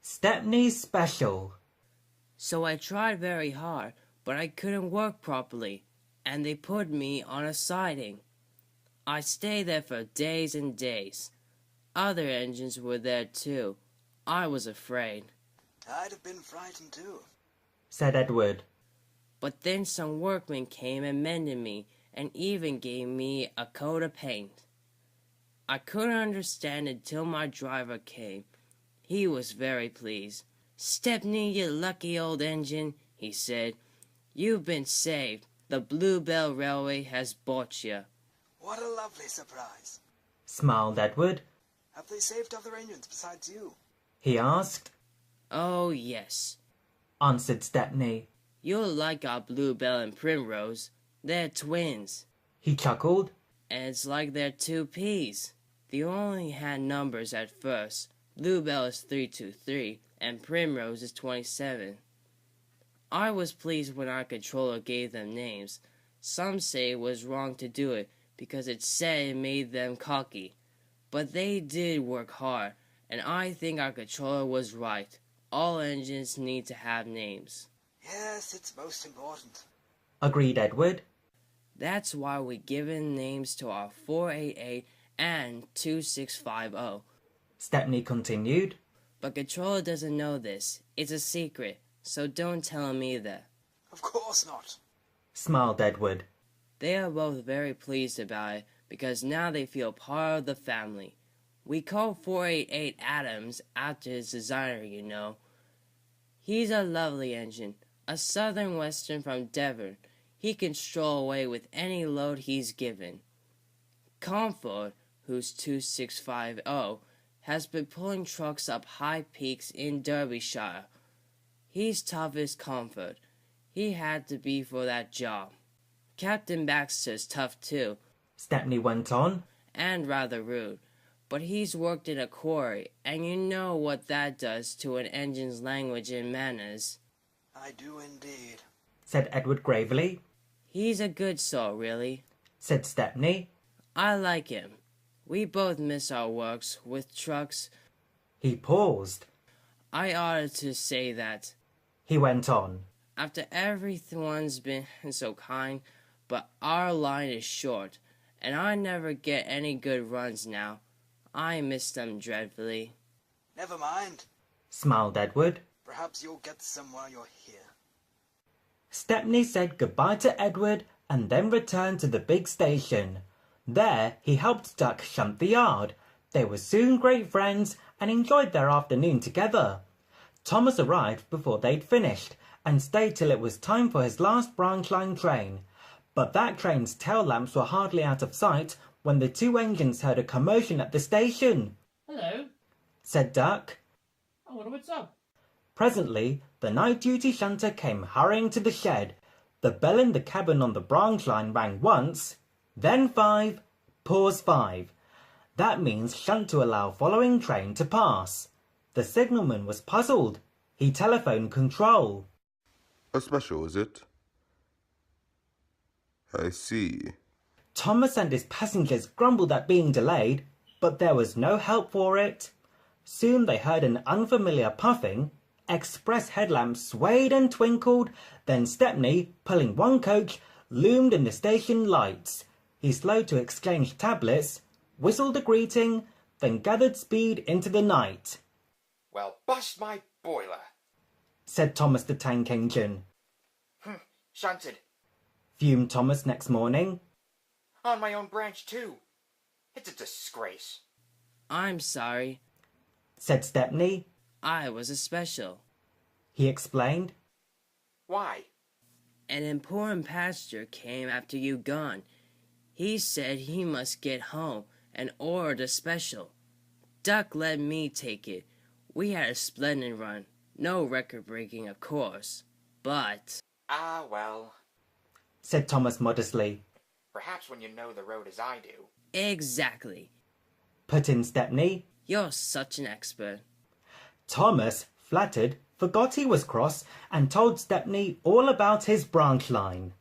Stepney's Special. So I tried very hard, but I couldn't work properly, and they put me on a siding. I stayed there for days and days. Other engines were there too. I was afraid. I'd have been frightened too, said Edward. But then some workmen came and mended me, and even gave me a coat of paint. I couldn't understand it till my driver came. He was very pleased. "Stepney, you lucky old engine," he said. "You've been saved. The Bluebell Railway has bought you." What a lovely surprise. Smiled Edward. Have they saved other engines besides you? He asked. "Oh, yes," answered Stepney. "You'll like our Bluebell and Primrose. They're twins." He chuckled. "And it's like they're two peas. They only had numbers at first. Bluebell is 323, and Primrose is 27. I was pleased when our controller gave them names. Some say it was wrong to do it, because it said it made them cocky. But they did work hard, and I think our controller was right. All engines need to have names." Yes, it's most important, agreed Edward. "That's why we've given names to our 488 and 2650. Stepney continued. But controller doesn't know this. It's a secret, so don't tell him either." Of course not, Smiled Edward. They are both very pleased about it, because now they feel part of the family. We call 488 Adams after his designer, you know. He's a lovely engine, a Southern Western from Devon. He can stroll away with any load he's given. Comfort, who's 2650, has been pulling trucks up high peaks in Derbyshire. He's tough as Comfort. He had to be for that job. Captain Baxter's tough too, Stepney went on. and rather rude. But he's worked in a quarry, and you know what that does to an engine's language and manners. I do indeed, said Edward gravely. He's a good soul, really. Said Stepney. I like him. We both miss our works with trucks. He paused. I ought to say that. He went on. After everyone's been so kind, but our line is short, and I never get any good runs now. I miss them dreadfully. Never mind. Smiled Edward. Perhaps you'll get some while you're here. Stepney said goodbye to Edward and then returned to the big station. There he helped Duck shunt the yard. They were soon great friends and enjoyed their afternoon together. Thomas arrived before they'd finished and stayed till it was time for his last branch line train. But that train's tail lamps were hardly out of sight when the two engines heard a commotion at the station. "Hello," said Duck. "I wonder what's up." Presently, the night-duty shunter came hurrying to the shed. The bell in the cabin on the branch line rang once, then 5, pause 5. That means shunt to allow following train to pass. The signalman was puzzled. He telephoned control. "A special, is it? I see." Thomas and his passengers grumbled at being delayed, but there was no help for it. Soon they heard an unfamiliar puffing. Express headlamps swayed and twinkled. Then Stepney, pulling one coach, loomed in the station lights. He slowed to exchange tablets, whistled a greeting, then gathered speed into the night. "Well, bust my boiler," said Thomas the tank engine. "Shunted. Fumed Thomas next morning. On my own branch, too. It's a disgrace." I'm sorry. Said Stepney. I was a special. He explained. "Why?" An important passenger came after you gone. He said he must get home and ordered a special. Duck let me take it. We had a splendid run. No record breaking, of course. But... "Ah, well, Said Thomas modestly. perhaps when you know the road as I do." Exactly. Put in Stepney. You're such an expert. Thomas, flattered, forgot he was cross and told Stepney all about his branch line.